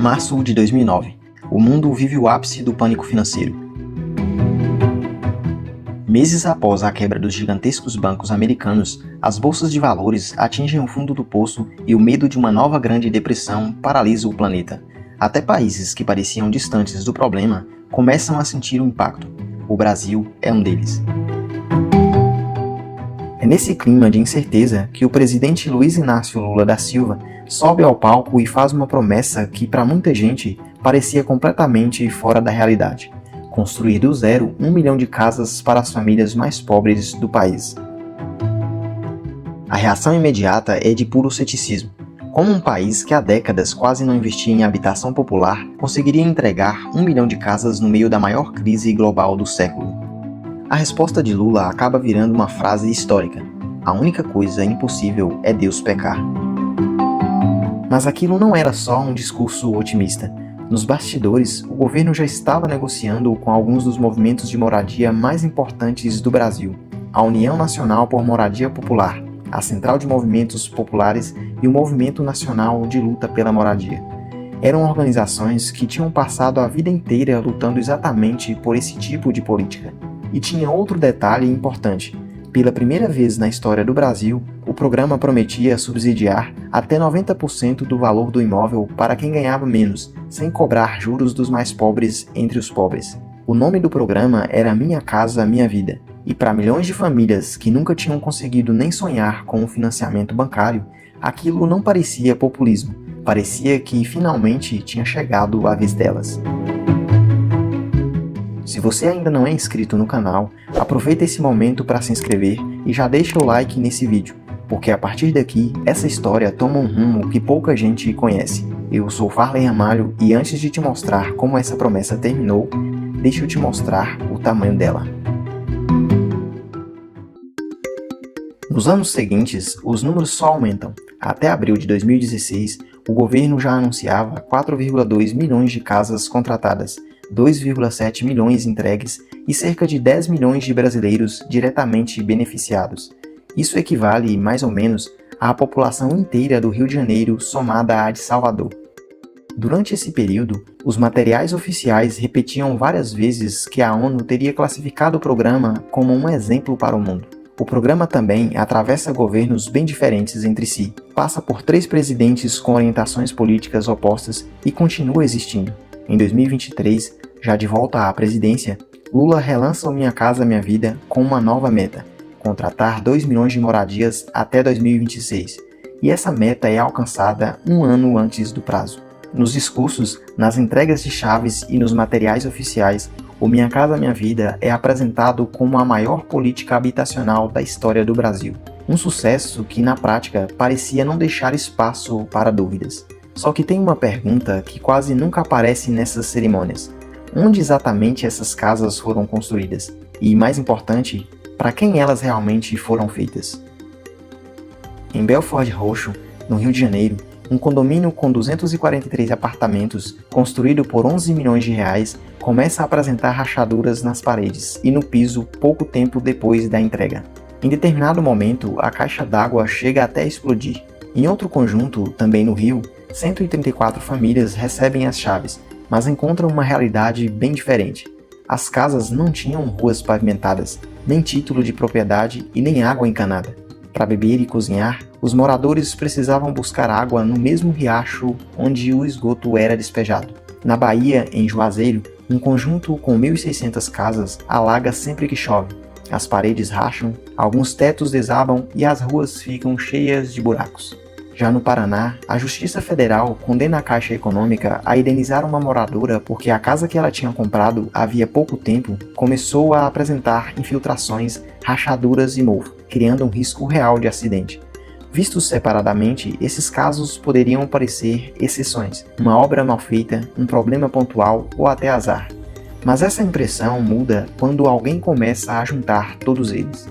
Março de 2009. O mundo vive o ápice do pânico financeiro. Meses após a quebra dos gigantescos bancos americanos, as bolsas de valores atingem o fundo do poço e o medo de uma nova grande depressão paralisa o planeta. Até países que pareciam distantes do problema começam a sentir o impacto. O Brasil é um deles. É nesse clima de incerteza que o presidente Luiz Inácio Lula da Silva sobe ao palco e faz uma promessa que para muita gente parecia completamente fora da realidade: construir do zero 1 milhão de casas para as famílias mais pobres do país. A reação imediata é de puro ceticismo. Como um país que há décadas quase não investia em habitação popular conseguiria entregar 1 milhão de casas no meio da maior crise global do século? A resposta de Lula acaba virando uma frase histórica: a única coisa impossível é Deus pecar. Mas aquilo não era só um discurso otimista. Nos bastidores, o governo já estava negociando com alguns dos movimentos de moradia mais importantes do Brasil: a União Nacional por Moradia Popular, a Central de Movimentos Populares e o Movimento Nacional de Luta pela Moradia. Eram organizações que tinham passado a vida inteira lutando exatamente por esse tipo de política. E tinha outro detalhe importante: pela primeira vez na história do Brasil, o programa prometia subsidiar até 90% do valor do imóvel para quem ganhava menos, sem cobrar juros dos mais pobres entre os pobres. O nome do programa era Minha Casa Minha Vida, e para milhões de famílias que nunca tinham conseguido nem sonhar com o financiamento bancário, aquilo não parecia populismo, parecia que finalmente tinha chegado a vez delas. Se você ainda não é inscrito no canal, aproveita esse momento para se inscrever e já deixa o like nesse vídeo, porque a partir daqui, essa história toma um rumo que pouca gente conhece. Eu sou Farley Ramalho e antes de te mostrar como essa promessa terminou, deixa eu te mostrar o tamanho dela. Nos anos seguintes, os números só aumentam. Até abril de 2016, o governo já anunciava 4,2 milhões de casas contratadas, 2,7 milhões entregues e cerca de 10 milhões de brasileiros diretamente beneficiados. Isso equivale, mais ou menos, à população inteira do Rio de Janeiro somada à de Salvador. Durante esse período, os materiais oficiais repetiam várias vezes que a ONU teria classificado o programa como um exemplo para o mundo. O programa também atravessa governos bem diferentes entre si, passa por 3 presidentes com orientações políticas opostas e continua existindo. Em 2023, já de volta à presidência, Lula relança o Minha Casa Minha Vida com uma nova meta: contratar 2 milhões de moradias até 2026. E essa meta é alcançada um ano antes do prazo. Nos discursos, nas entregas de chaves e nos materiais oficiais, o Minha Casa Minha Vida é apresentado como a maior política habitacional da história do Brasil. Um sucesso que, na prática, parecia não deixar espaço para dúvidas. Só que tem uma pergunta que quase nunca aparece nessas cerimônias: onde exatamente essas casas foram construídas? E, mais importante, para quem elas realmente foram feitas? Em Belford Roxo, no Rio de Janeiro, um condomínio com 243 apartamentos, construído por 11 milhões de reais, começa a apresentar rachaduras nas paredes e no piso pouco tempo depois da entrega. Em determinado momento, a caixa d'água chega até a explodir. Em outro conjunto, também no Rio, 134 famílias recebem as chaves, mas encontram uma realidade bem diferente. As casas não tinham ruas pavimentadas, nem título de propriedade e nem água encanada. Para beber e cozinhar, os moradores precisavam buscar água no mesmo riacho onde o esgoto era despejado. Na Bahia, em Juazeiro, um conjunto com 1.600 casas alaga sempre que chove. As paredes racham, alguns tetos desabam e as ruas ficam cheias de buracos. Já no Paraná, a Justiça Federal condena a Caixa Econômica a indenizar uma moradora porque a casa que ela tinha comprado havia pouco tempo começou a apresentar infiltrações, rachaduras e mofo, criando um risco real de acidente. Vistos separadamente, esses casos poderiam parecer exceções, uma obra mal feita, um problema pontual ou até azar. Mas essa impressão muda quando alguém começa a juntar todos eles.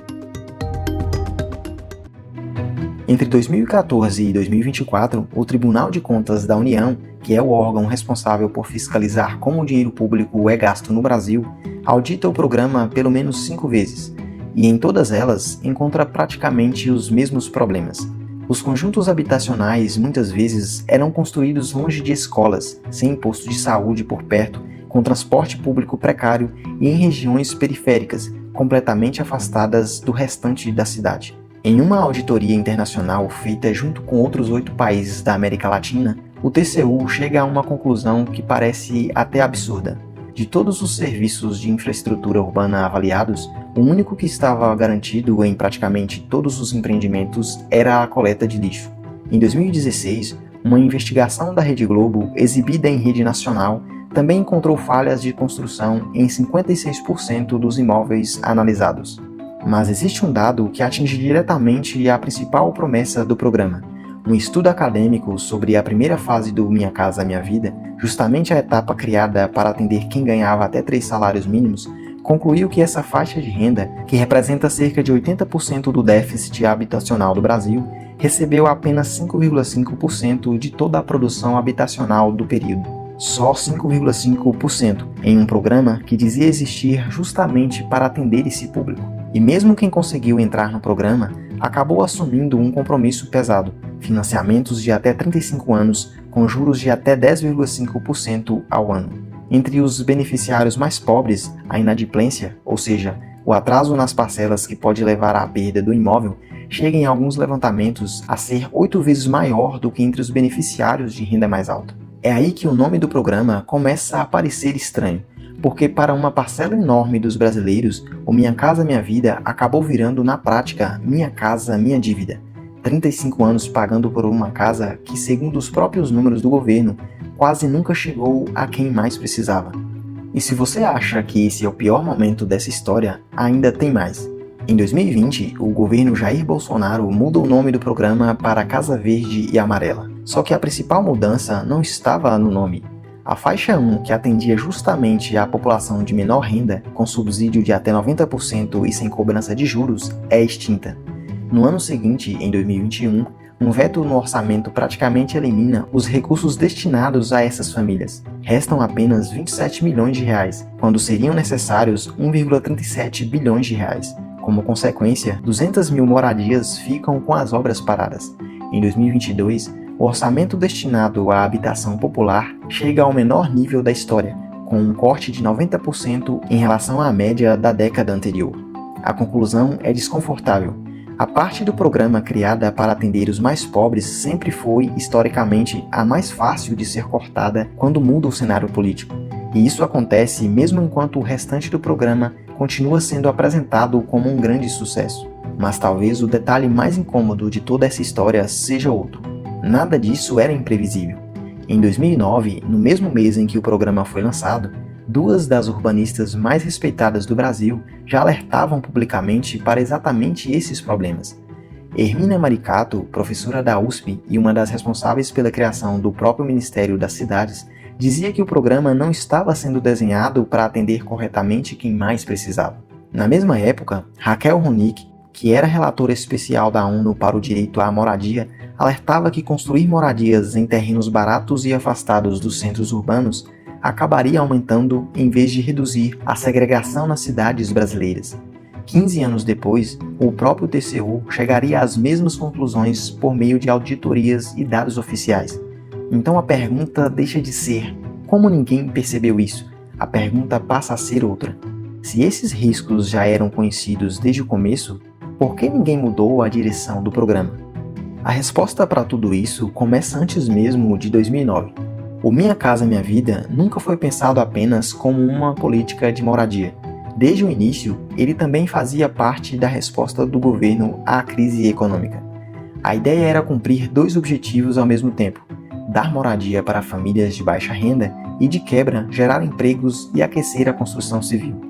Entre 2014 e 2024, o Tribunal de Contas da União, que é o órgão responsável por fiscalizar como o dinheiro público é gasto no Brasil, audita o programa pelo menos 5 vezes, e em todas elas encontra praticamente os mesmos problemas: Os conjuntos habitacionais muitas vezes eram construídos longe de escolas, sem posto de saúde por perto, com transporte público precário e em regiões periféricas, completamente afastadas do restante da cidade. Em uma auditoria internacional feita junto com outros 8 países da América Latina, o TCU chega a uma conclusão que parece até absurda. De todos os serviços de infraestrutura urbana avaliados, o único que estava garantido em praticamente todos os empreendimentos era a coleta de lixo. Em 2016, uma investigação da Rede Globo, exibida em rede nacional, também encontrou falhas de construção em 56% dos imóveis analisados. Mas existe um dado que atinge diretamente a principal promessa do programa. Um estudo acadêmico sobre a primeira fase do Minha Casa Minha Vida, justamente a etapa criada para atender quem ganhava até 3 salários mínimos, concluiu que essa faixa de renda, que representa cerca de 80% do déficit habitacional do Brasil, recebeu apenas 5,5% de toda a produção habitacional do período. Só 5,5% em um programa que dizia existir justamente para atender esse público. E mesmo quem conseguiu entrar no programa acabou assumindo um compromisso pesado: financiamentos de até 35 anos com juros de até 10,5% ao ano. Entre os beneficiários mais pobres, a inadimplência, ou seja, o atraso nas parcelas que pode levar à perda do imóvel, chega em alguns levantamentos a ser 8 vezes maior do que entre os beneficiários de renda mais alta. É aí que o nome do programa começa a parecer estranho, porque para uma parcela enorme dos brasileiros, o Minha Casa Minha Vida acabou virando na prática Minha Casa Minha Dívida. 35 anos pagando por uma casa que, segundo os próprios números do governo, quase nunca chegou a quem mais precisava. E se você acha que esse é o pior momento dessa história, ainda tem mais. Em 2020, o governo Jair Bolsonaro muda o nome do programa para Casa Verde e Amarela. Só que a principal mudança não estava no nome. A faixa 1, que atendia justamente a população de menor renda, com subsídio de até 90% e sem cobrança de juros, é extinta. No ano seguinte, em 2021, um veto no orçamento praticamente elimina os recursos destinados a essas famílias. Restam apenas 27 milhões de reais, quando seriam necessários 1,37 bilhões de reais. Como consequência, 200 mil moradias ficam com as obras paradas. Em 2022, o orçamento destinado à habitação popular chega ao menor nível da história, com um corte de 90% em relação à média da década anterior. A conclusão é desconfortável. A parte do programa criada para atender os mais pobres sempre foi, historicamente, a mais fácil de ser cortada quando muda o cenário político. E isso acontece mesmo enquanto o restante do programa continua sendo apresentado como um grande sucesso. Mas talvez o detalhe mais incômodo de toda essa história seja outro. Nada disso era imprevisível. Em 2009, no mesmo mês em que o programa foi lançado, 2 das urbanistas mais respeitadas do Brasil já alertavam publicamente para exatamente esses problemas. Hermínia Maricato, professora da USP e uma das responsáveis pela criação do próprio Ministério das Cidades, dizia que o programa não estava sendo desenhado para atender corretamente quem mais precisava. Na mesma época, Raquel Ronick, que era relatora especial da ONU para o direito à moradia, alertava que construir moradias em terrenos baratos e afastados dos centros urbanos acabaria aumentando em vez de reduzir a segregação nas cidades brasileiras. 15 anos depois, o próprio TCU chegaria às mesmas conclusões por meio de auditorias e dados oficiais. Então a pergunta deixa de ser como ninguém percebeu isso. A pergunta passa a ser outra. Se esses riscos já eram conhecidos desde o começo, por que ninguém mudou a direção do programa? A resposta para tudo isso começa antes mesmo de 2009. O Minha Casa Minha Vida nunca foi pensado apenas como uma política de moradia. Desde o início, ele também fazia parte da resposta do governo à crise econômica. A ideia era cumprir 2 objetivos ao mesmo tempo: dar moradia para famílias de baixa renda e, de quebra, gerar empregos e aquecer a construção civil.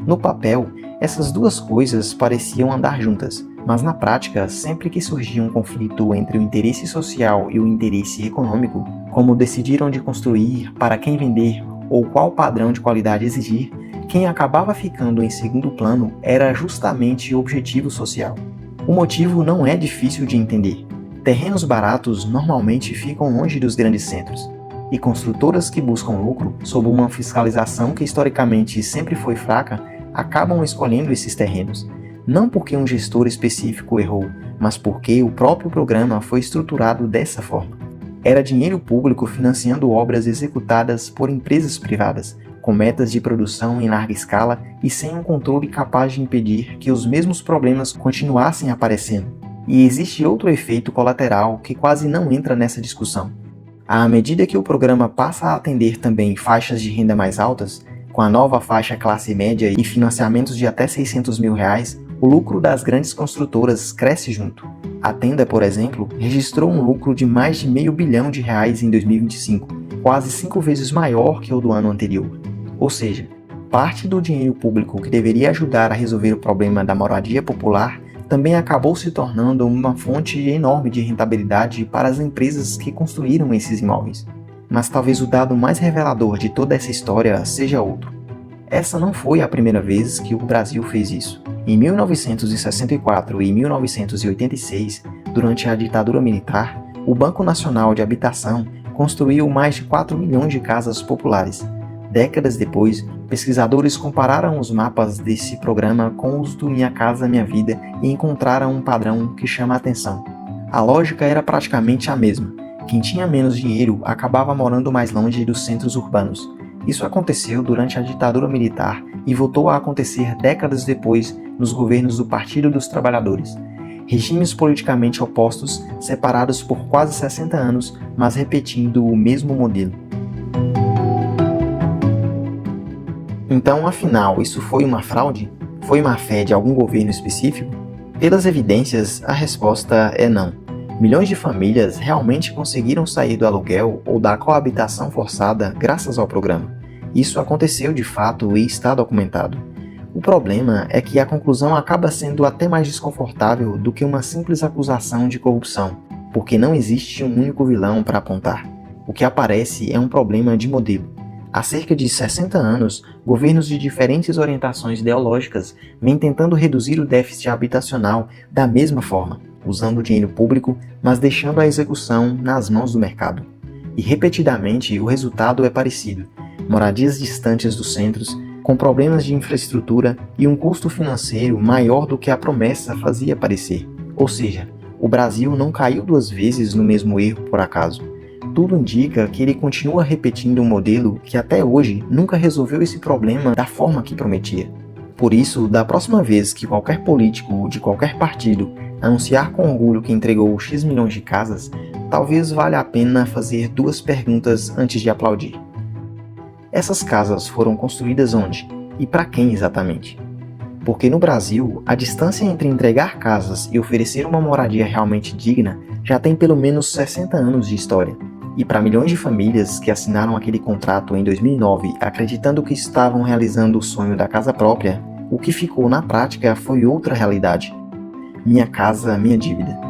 No papel, essas 2 coisas pareciam andar juntas, mas na prática, sempre que surgia um conflito entre o interesse social e o interesse econômico, como decidir onde construir, para quem vender ou qual padrão de qualidade exigir, quem acabava ficando em segundo plano era justamente o objetivo social. O motivo não é difícil de entender. Terrenos baratos normalmente ficam longe dos grandes centros, e construtoras que buscam lucro, sob uma fiscalização que historicamente sempre foi fraca, acabam escolhendo esses terrenos. Não porque um gestor específico errou, mas porque o próprio programa foi estruturado dessa forma. Era dinheiro público financiando obras executadas por empresas privadas, com metas de produção em larga escala e sem um controle capaz de impedir que os mesmos problemas continuassem aparecendo. E existe outro efeito colateral que quase não entra nessa discussão. À medida que o programa passa a atender também faixas de renda mais altas, com a nova faixa classe média e financiamentos de até R$600 mil, o lucro das grandes construtoras cresce junto. A Tenda, por exemplo, registrou um lucro de mais de R$500 milhão em 2025, quase 5 vezes maior que o do ano anterior. Ou seja, parte do dinheiro público que deveria ajudar a resolver o problema da moradia popular também acabou se tornando uma fonte enorme de rentabilidade para as empresas que construíram esses imóveis. Mas talvez o dado mais revelador de toda essa história seja outro. Essa não foi a primeira vez que o Brasil fez isso. Em 1964 e 1986, durante a ditadura militar, o Banco Nacional de Habitação construiu mais de 4 milhões de casas populares. Décadas depois, pesquisadores compararam os mapas desse programa com os do Minha Casa Minha Vida e encontraram um padrão que chama a atenção. A lógica era praticamente a mesma. Quem tinha menos dinheiro acabava morando mais longe dos centros urbanos. Isso aconteceu durante a ditadura militar e voltou a acontecer décadas depois nos governos do Partido dos Trabalhadores. Regimes politicamente opostos, separados por quase 60 anos, mas repetindo o mesmo modelo. Então, afinal, isso foi uma fraude? Foi má-fé de algum governo específico? Pelas evidências, a resposta é não. Milhões de famílias realmente conseguiram sair do aluguel ou da coabitação forçada graças ao programa. Isso aconteceu de fato e está documentado. O problema é que a conclusão acaba sendo até mais desconfortável do que uma simples acusação de corrupção, porque não existe um único vilão para apontar. O que aparece é um problema de modelo. Há cerca de 60 anos, governos de diferentes orientações ideológicas vêm tentando reduzir o déficit habitacional da mesma forma, usando dinheiro público, mas deixando a execução nas mãos do mercado. E repetidamente o resultado é parecido: moradias distantes dos centros, com problemas de infraestrutura e um custo financeiro maior do que a promessa fazia parecer. Ou seja, o Brasil não caiu 2 vezes no mesmo erro por acaso. Tudo indica que ele continua repetindo um modelo que até hoje nunca resolveu esse problema da forma que prometia. Por isso, da próxima vez que qualquer político de qualquer partido anunciar com orgulho que entregou X milhões de casas, talvez valha a pena fazer 2 perguntas antes de aplaudir. Essas casas foram construídas onde? E para quem exatamente? Porque no Brasil, a distância entre entregar casas e oferecer uma moradia realmente digna já tem pelo menos 60 anos de história. E para milhões de famílias que assinaram aquele contrato em 2009 acreditando que estavam realizando o sonho da casa própria, o que ficou na prática foi outra realidade. Minha casa, minha dívida.